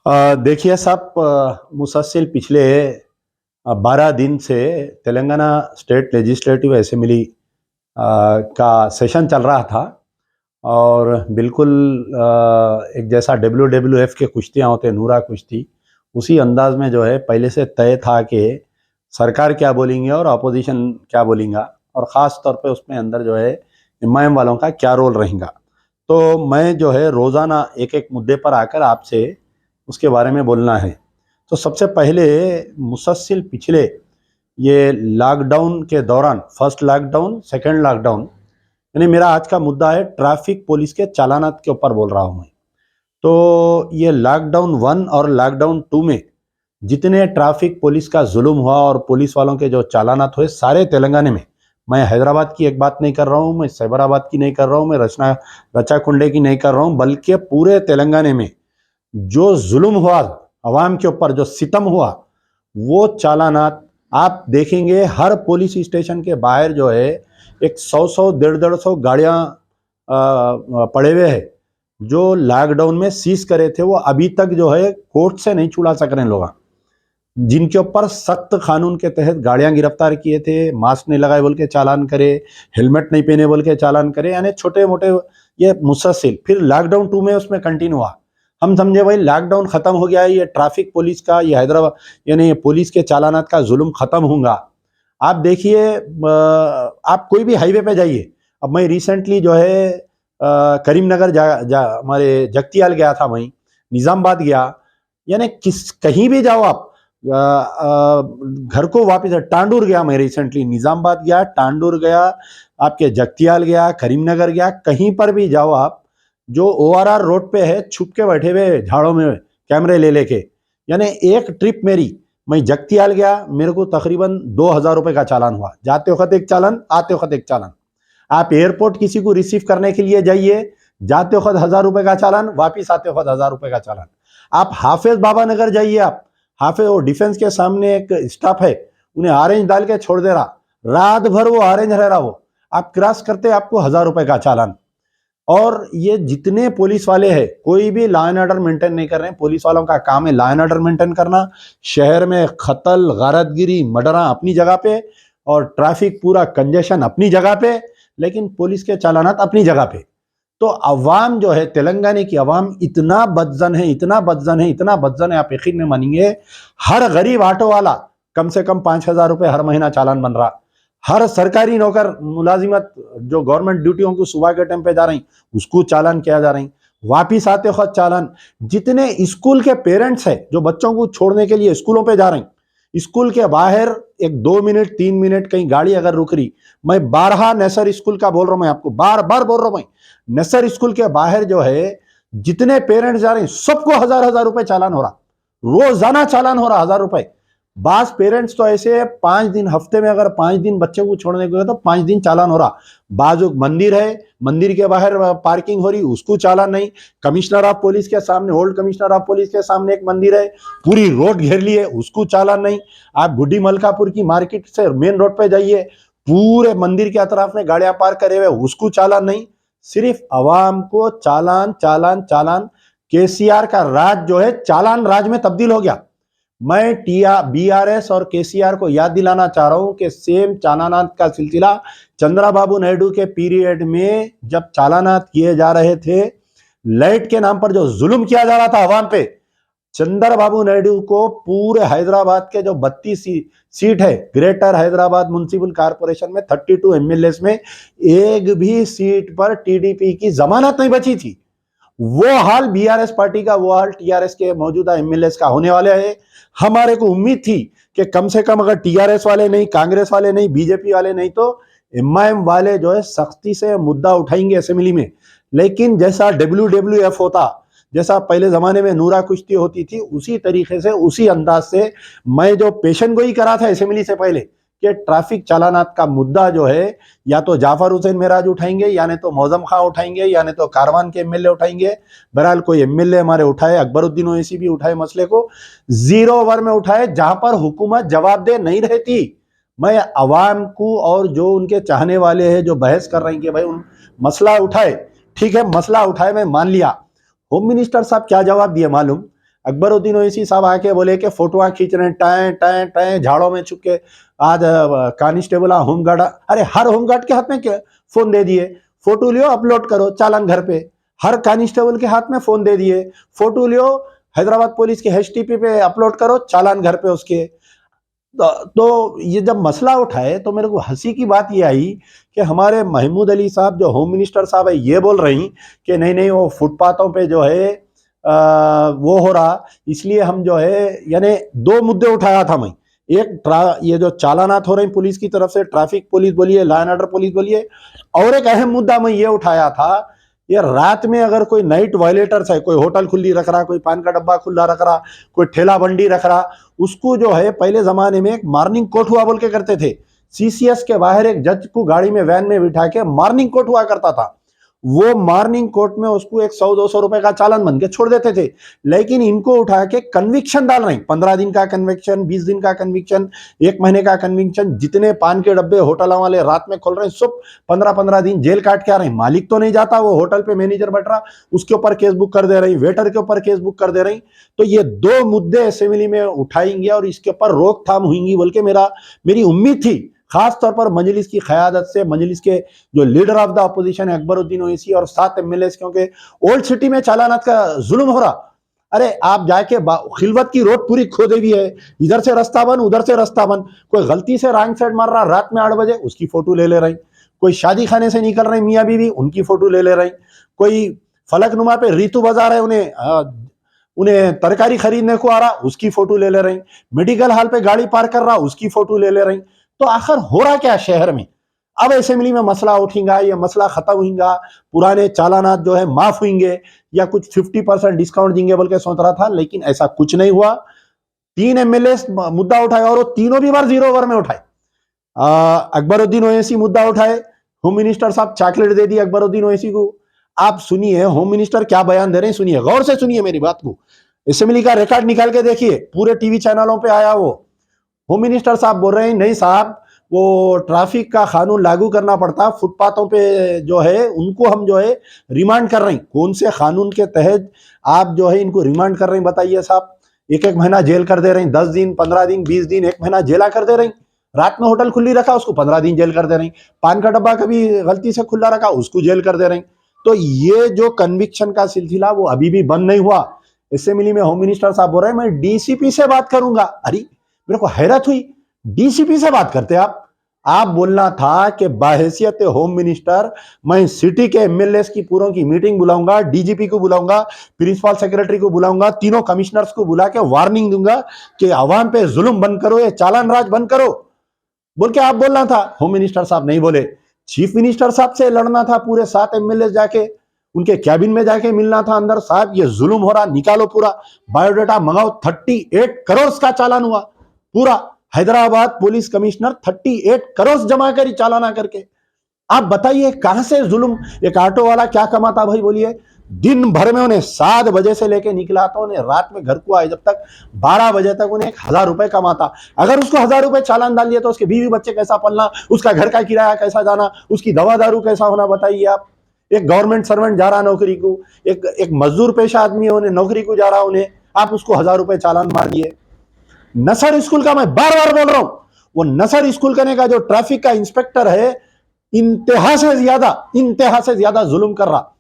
देखिए साहब, मुसलसल पिछले 12 दिन से तेलंगाना स्टेट लेजिस्लेटिव असेंबली का सेशन चल रहा था। और बिल्कुल एक जैसा WWF के कुश्तियाँ होते हैं, नूरा कुश्ती, उसी अंदाज में जो है पहले से तय था कि सरकार क्या बोलेंगे और अपोजिशन क्या बोलेगा, और ख़ास तौर पे उसमें अंदर जो है एमआईएम वालों का क्या रोल रहेगा। तो मैं जो है रोज़ाना एक एक मुद्दे पर आकर आपसे उसके बारे में बोलना है। तो सबसे पहले मुसलसल पिछले ये लॉकडाउन के दौरान, फर्स्ट लॉकडाउन, सेकंड लॉकडाउन, यानी मेरा आज का मुद्दा है ट्रैफिक पुलिस के चालानात के ऊपर बोल रहा हूँ मैं। तो ये लॉकडाउन 1 और लॉकडाउन 2 में जितने ट्रैफिक पुलिस का जुल्म हुआ और पुलिस वालों के जो चालानात हुए सारे तेलंगाना में, मैं हैदराबाद की एक बात नहीं कर रहा हूँ, मैं साइबराबाद की नहीं कर रहा हूँ, मैं रचाकुंडे की नहीं कर रहा हूँ, बल्कि पूरे तेलंगाना में जो जुल्म हुआ अवाम के ऊपर, जो सितम हुआ, वो चालानात आप देखेंगे। हर पुलिस स्टेशन के बाहर जो है एक 100 150 150 गाड़ियां पड़े हुए हैं जो लॉकडाउन में सीज करे थे। वो अभी तक जो है कोर्ट से नहीं छुड़ा सक रहे हैं लोग, जिनके ऊपर सख्त कानून के तहत गाड़ियां गिरफ्तार किए थे, मास्क नहीं लगाए बोल के चालान करे, हेलमेट नहीं पहने बोल के चालान करे, यानी छोटे मोटे ये मुसलसिल। फिर लॉकडाउन 2 में उसमें कंटिन्यू हुआ। हम समझे भाई लॉकडाउन खत्म हो गया है, ये ट्रैफिक पुलिस का, ये हैदराबाद यानी पुलिस के चालानात का जुल्म खत्म होगा। आप देखिए, आप कोई भी हाईवे पे जाइए। अब मैं रिसेंटली जो है करीमनगर हमारे जगतियाल गया था, वहीं निजामाबाद गया, यानी किस कहीं भी जाओ आप, घर को वापस टांडूर गया, मैं रिसेंटली निजामाबाद गया, टांडूर गया, आपके जगतियाल गया, करीमनगर गया, कहीं पर भी जाओ आप, जो ORR रोड पे है, छुप के बैठे हुए झाड़ों में कैमरे ले लेके। यानी एक ट्रिप मेरी, मैं जगतियाल गया, मेरे को तकरीबन 2,000 रुपए का चालान हुआ, जाते वक्त एक चालान, आते वक्त एक चालान। आप एयरपोर्ट किसी को रिसीव करने के लिए जाइए, जाते वक्त 1,000 रुपए का चालान, वापिस आते वक्त 1,000 रुपए का चालान। आप हाफिज बाबा नगर जाइए, आप हाफिज वो डिफेंस के सामने एक स्टाफ है, उन्हें ऑरेंज डाल के छोड़ दे रहा, रात भर वो ऑरेंज रह रहा, वो आप क्रॉस करते आपको 1,000 रुपए का चालान। और ये जितने पुलिस वाले हैं, कोई भी लॉ एंड ऑर्डर मेंटेन नहीं कर रहे हैं। पुलिस वालों का काम है लॉ एंड ऑर्डर मेंटेन करना, शहर में कत्ल, गारतगिरी, मर्डर अपनी जगह पे, और ट्रैफिक पूरा कंजेशन अपनी जगह पे, लेकिन पुलिस के चालानात अपनी जगह पे। तो अवाम जो है, तेलंगाना की अवाम इतना बदजन है, इतना बदजन है, इतना बदजन है, आप यकीन नहीं मानेंगे। हर गरीब ऑटो वाला कम से कम 5,000 रुपए हर महीना चालान बन रहा। हर सरकारी नौकर मुलाजिमत जो गवर्नमेंट ड्यूटियों को सुबह के टाइम पे जा रही, उसको चालान किया जा रही, वापिस आते वक्त चालान। जितने स्कूल के पेरेंट्स हैं जो बच्चों को छोड़ने के लिए स्कूलों पे जा रहे, स्कूल के बाहर एक 2 मिनट 3 मिनट कहीं गाड़ी अगर रुक रही, मैं बारहा नसर स्कूल का बोल रहा हूं, मैं आपको बार बार बोल रहा हूं, मैं नसर स्कूल के बाहर जो है जितने पेरेंट्स जा रहे हैं सबको 1,000 रुपए चालान हो रहा, रोजाना चालान हो रहा 1,000 रुपए। बास पेरेंट्स तो ऐसे 5 दिन, हफ्ते में अगर 5 दिन बच्चे को छोड़ने को तो 5 दिन चालान हो रहा। बाजू मंदिर है, मंदिर के बाहर पार्किंग हो रही, उसको चालान नहीं। कमिश्नर ऑफ पुलिस के सामने, ओल्ड कमिश्नर ऑफ पुलिस के सामने एक मंदिर है, पूरी रोड घेर ली है, उसको चालान नहीं। आप गुड्डी मलकापुर की मार्केट से मेन रोड पे जाइए, पूरे मंदिर के अतराफ में गाड़ियां पार्क करे हुए, उसको चालान नहीं। सिर्फ अवाम को चालान चालान चालान। केसीआर का राज जो है चालान राज में तब्दील हो गया। मैं BRS और KCR को याद दिलाना चाह रहा हूं कि सेम चालानात का सिलसिला चंद्रबाबू नायडू के पीरियड में जब चालानात किए जा रहे थे, लाइट के नाम पर जो जुल्म किया जा रहा था अवाम पे, चंद्रबाबू नायडू को पूरे हैदराबाद के जो 32 सीट है, ग्रेटर हैदराबाद म्युनिसिपल कॉर्पोरेशन में 32 MLA में एक भी सीट पर TDP की जमानत नहीं बची थी। वो हाल BRS पार्टी का, वो हाल TRS के मौजूदा MLA का होने वाले है। हमारे को उम्मीद थी कि कम से कम अगर TRS वाले नहीं, कांग्रेस वाले नहीं, BJP वाले नहीं, तो MIM वाले जो है सख्ती से मुद्दा उठाएंगे असेंबली में। लेकिन जैसा WWF होता, जैसा पहले जमाने में नूरा कुश्ती होती थी, उसी तरीके से, उसी अंदाज से मैं जो पेशन गोई करा था असेंबली से पहले कि ट्रैफिक चालानात का मुद्दा जो है या तो जाफर हुसैन मेराज उठाएंगे, या नहीं तो मौजम खां उठाएंगे, या नहीं तो कारवान के MLA उठाएंगे। बहरहाल कोई MLA हमारे उठाए, अकबरुद्दीन ओवैसी भी उठाए मसले को, 0 ओवर में उठाए जहां पर हुकूमत जवाबदेह नहीं रहती। मैं अवाम को और जो उनके चाहने वाले हैं जो बहस कर रहे हैं कि भाई उन मसला उठाए, ठीक है मसला उठाए, मैं मान लिया। होम मिनिस्टर साहब क्या जवाब दिए मालूम? अकबरुद्दीन ओवैसी साहब आके बोले कि फोटोआं खींच रहे हैं, टाएं टाएं टाएं झाड़ों में छुप के। आज कांस्टेबल होमगार्ड, अरे हर होमगार्ड के हाथ में क्या फोन दे दिए, फोटो लियो अपलोड करो चालान घर पे। हर कांस्टेबल के हाथ में फोन दे दिए, फोटो लियो हैदराबाद पुलिस के एचटीपी पे अपलोड करो चालान घर पे उसके। तो ये जब मसला उठाए तो मेरे को हंसी की बात ये आई कि हमारे महमूद अली साहब जो होम मिनिस्टर साहब है ये बोल रही कि नहीं नहीं वो फुटपाथों पे जो है वो हो रहा, इसलिए हम जो है, यानी दो मुद्दे उठाया था मैं। एक ये जो चालानात हो रहे पुलिस की तरफ से, ट्रैफिक पुलिस बोलिए, लॉ एंड ऑर्डर पुलिस बोलिए, और एक अहम मुद्दा मैं ये उठाया था, ये रात में अगर कोई नाइट वायलेटर्स है, कोई होटल खुली रख रहा, कोई पान का डब्बा खुला रख रहा, कोई ठेला बंडी रख रहा, उसको जो है पहले जमाने में एक मॉर्निंग कोर्ट हुआ बोल के करते थे। सीसीएस के बाहर एक जज को गाड़ी में वैन में बिठा के मॉर्निंग कोर्ट हुआ करता था। वो मॉर्निंग कोर्ट में उसको एक 100-200 रुपए का चालान बन के छोड़ देते थे। लेकिन इनको उठा के कन्विक्शन डाल रहे हैं, 15 दिन का कन्विक्शन, 20 दिन का कन्विक्शन, 1 महीने का कन्विक्शन। जितने पान के डब्बे होटल वाले रात में खोल रहे हैं सब 15-15 दिन जेल काट के आ रहे हैं। मालिक तो नहीं जाता, वो होटल पे मैनेजर बैठ रहा, उसके ऊपर केस बुक कर दे रही, वेटर के ऊपर केस बुक कर दे रही। तो ये दो मुद्दे असेंबली में उठाएंगे और इसके ऊपर रोकथाम होंगी बोल के मेरी उम्मीद थी। खास तौर पर मजलिस की क़यादत से, मजलिस के जो लीडर ऑफ द अपोजिशन है अकबरुद्दीन ओवैसी और 7 एमएलए, क्योंकि ओल्ड सिटी में चालानात का जुल्म हो रहा। अरे आप जाके खिलवत की रोड पूरी खोदे हुई है, इधर से रास्ता बंद, उधर से रास्ता बंद। कोई गलती से रॉन्ग साइड मार रहा रात में 8 बजे, उसकी फोटो ले रही। कोई शादी खाने से निकल रहे मियाँ बीवी, उनकी फोटो ले रही। कोई फलकनुमा पे रीतू बाजार है, उन्हें तरकारी खरीदने को आ रहा, उसकी फोटो ले रही। मेडिकल हॉल पे गाड़ी पार्क कर रहा, उसकी फोटो ले रही। तो आखिर हो रहा क्या शहर में? अब असेंबली में मसला उठेगा, ये मसला खत्म होगा, पुराने चालानात जो है माफ होंगे या कुछ 50% डिस्काउंट देंगे बोल के सोच रहा था, लेकिन ऐसा कुछ नहीं हुआ। 3 एमएलए मुद्दा उठाए और वो तीनों भी बार 0 ओवर में उठाए। अकबरुद्दीन ओवैसी मुद्दा उठाए, होम मिनिस्टर साहब चॉकलेट दे दी अकबरुद्दीन ओवैसी को। आप सुनिए होम मिनिस्टर क्या बयान दे रहे हैं, सुनिए, गौर से सुनिए मेरी बात को। असेंबली का रिकॉर्ड निकाल के देखिए, पूरे टीवी चैनलों पे आया। वो होम मिनिस्टर साहब बोल रहे हैं नहीं साहब, वो ट्रैफिक का कानून लागू करना पड़ता, फुटपाथों पे जो है उनको हम जो है रिमांड कर रहे हैं। कौन से कानून के तहत आप जो है इनको रिमांड कर रहे हैं बताइए साहब? 1-1 महीना जेल कर दे रहे हैं, 10 दिन, 15 दिन, 20 दिन, 1 महीना जेला कर दे रहे हैं। रात में होटल खुली रखा, उसको 15 दिन जेल कर दे रहे हैं। पान का डब्बा कभी गलती से खुला रखा, उसको जेल कर दे रहे हैं। तो ये जो कन्विक्शन का सिलसिला वो अभी भी बंद नहीं हुआ। असेंबली में होम मिनिस्टर साहब बोल रहे हैं मैं डीसीपी से बात करूंगा। अरे मेरे को हैरत हुई, डीसीपी से बात करते आप बोलना था कि बाहैसियत होम मिनिस्टर मैं सिटी के एमएलए की पूरों की मीटिंग बुलाऊंगा, डीजीपी को बुलाऊंगा, प्रिंसिपल सेक्रेटरी को बुलाऊंगा, तीनों कमिश्नर्स को बुला के वार्निंग दूंगा कि आवाम पे जुल्म बंद करो, ये चालान राज बंद करो बोल के आप बोलना था। होम मिनिस्टर साहब नहीं बोले। चीफ मिनिस्टर साहब से लड़ना था, पूरे 7 एमएलए जाके उनके कैबिन में जाके मिलना था अंदर, साहब ये जुल्म हो रहा, निकालो पूरा बायोडाटा मंगाओ। 38 करोड़ का चालान हुआ पूरा। हैदराबाद पुलिस कमिश्नर 38 करोड़ जमा करी चालाना करके। आप बताइए कहां से जुल्म? एक ऑटो वाला क्या कमाता भाई बोलिए? दिन भर में उन्हें 7 बजे से लेके निकला तो उन्हें रात में घर को आए जब तक 12 बजे तक उन्हें 1,000 रुपए कमाता। अगर उसको 1,000 रुपए चालान डाल दिया तो उसके बीवी बच्चे कैसा पलना, उसका घर का किराया कैसा जाना, उसकी दवा दारू कैसा होना बताइए आप। एक गवर्नमेंट सर्वेंट जा रहा नौकरी को, एक मजदूर पेशा आदमी उन्हें नौकरी को जा रहा, उन्हें आप उसको 1,000 रुपए चालान मार दिए। नसर स्कूल का मैं बार बार बोल रहा हूं, वो नसर स्कूल करने का जो ट्रैफिक का इंस्पेक्टर है इंतहा से ज्यादा जुल्म कर रहा।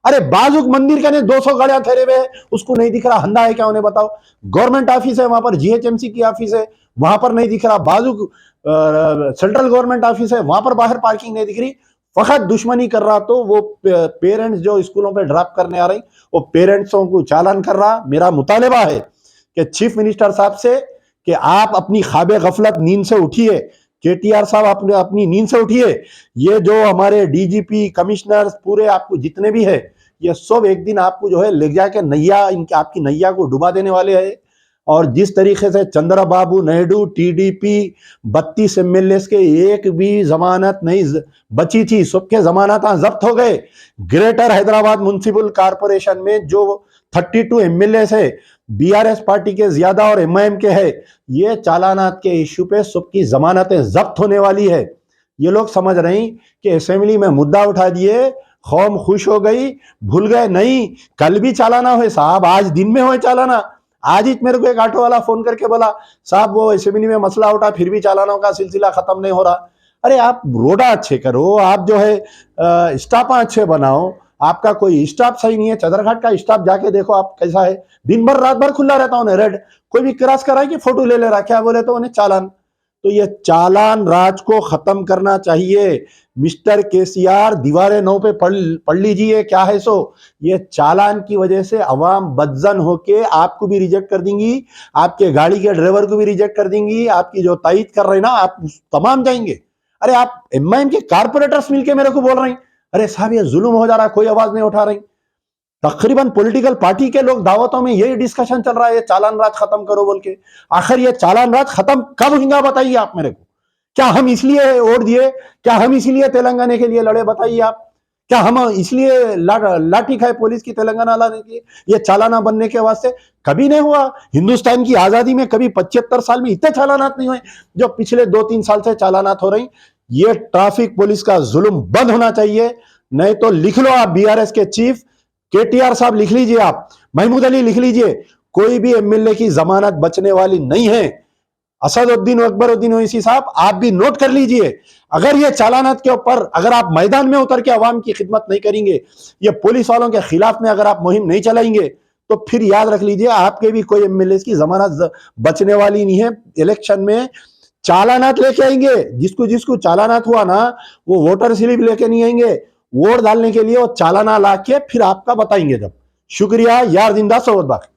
अरे बाजुक मंदिर के 200 गाड़ियां ठहरे हुए, उसको नहीं दिख रहा, हंदा है क्या उन्हें बताओ? गवर्नमेंट ऑफिस है वहां पर, जीएचएमसी की ऑफिस है वहां पर नहीं दिख रहा। बाजुक सेंट्रल गवर्नमेंट ऑफिस है वहां पर बाहर पार्किंग नहीं दिख रही, फकत दुश्मनी कर रहा। तो वो पेरेंट्स जो स्कूलों पे ड्रॉप करने आ रही, वो पेरेंट्सों को चालान कर रहा। मेरा मुतालिबा है कि चीफ मिनिस्टर साहब से कि आप अपनी ख्वाब गफलत नींद से उठिए, केटीआर साहब अपनी नींद से उठिए। ये जो हमारे डीजीपी, कमिश्नर, पूरे आपको जितने भी है, ये सब एक दिन आपको जो है ले जाके नैया, इनकी आपकी नैया को डुबा देने वाले हैं। और जिस तरीके से चंद्रबाबू नायडू, टीडीपी 32 एमएलए के एक भी जमानत नहीं बची थी, सबके जमानत जब्त हो गए। ग्रेटर हैदराबाद म्युनिसिपल कॉर्पोरेशन में जो 32 एमएलए है, बीआरएस पार्टी के ज्यादा और एमआईएम के है, ये चालानात के इश्यू पे सबकी जमानतें जब्त होने वाली है। ये लोग समझ रहे हैं कि असेंबली में मुद्दा उठा दिए, कौम खुश हो गई, भूल गए नहीं कल भी चालाना हुए साहब, आज दिन में हुए चालाना। आज ही मेरे को एक ऑटो वाला फोन करके बोला, साहब वो असेंबली में मसला उठा, फिर भी चालानों का सिलसिला खत्म नहीं हो रहा। अरे आप रोडा अच्छे करो, आप जो है स्टाफ अच्छे बनाओ, आपका कोई स्टाफ सही नहीं है। चदरघाट का स्टाफ जाके देखो आप कैसा है, दिन भर रात भर खुला रहता उन्हें रेड, कोई भी क्रॉस कराए कि फोटो ले ले रहा, क्या बोले तो उन्हें चालान। तो ये चालान राज को खत्म करना चाहिए। मिस्टर केसीआर दीवारें 9 पे पढ़ लीजिए क्या है सो। ये चालान की वजह से अवाम बदजन होके आपको भी रिजेक्ट कर देंगी, आपके गाड़ी के ड्राइवर को भी रिजेक्ट कर देंगी, आपकी जो तायद कर रहे ना आप तमाम जाएंगे। अरे आप एमआईएम के कारपोरेटर्स मिलके मेरे को बोल रहे हैं, अरे साहब ये जुल्म हो जा रहा है, कोई आवाज नहीं उठा रही। तकरीबन पॉलिटिकल पार्टी के लोग दावतों में यही डिस्कशन चल रहा है, ये चालान राज खत्म करो बोल के। आखिर ये चालान राज खत्म कब होगा बताइए आप मेरे को। क्या हम इसलिए वोट दिए, क्या हम इसलिए तेलंगाना के लिए लड़े, बताइए आप। क्या हम इसलिए लाठी खाए पुलिस की तेलंगाना लाने की, ये चालाना बनने के वास्ते? कभी नहीं हुआ हिंदुस्तान की आजादी में, कभी 75 साल में इतने चालानात नहीं हुए जो पिछले 2-3 साल से चालानात हो रही। ये ट्रैफिक पुलिस का जुल्म बंद होना चाहिए, नहीं तो लिख लो आप बीआरएस के चीफ केटीआर साहब, लिख लीजिए आप, महमूद अली लिख लीजिए, कोई भी एमएलए की जमानत बचने वाली नहीं है। असदुद्दीन अकबरुद्दीन ओवैसी साहब आप भी नोट कर लीजिए, अगर ये चालानात के ऊपर अगर आप मैदान में उतर के आवाम की खिदमत नहीं करेंगे, ये पुलिस वालों के खिलाफ में अगर आप मुहिम नहीं चलाएंगे, तो फिर याद रख लीजिए आपके भी कोई एमएलए की जमानत बचने वाली नहीं है। इलेक्शन में चालानात लेके आएंगे, जिसको जिसको चालानात हुआ ना वो वोटर स्लिप लेके नहीं आएंगे, वोट डालने के लिए वो चालाना ला के फिर आपका बताएंगे जब। शुक्रिया, यार जिंदा सोबत बाकी।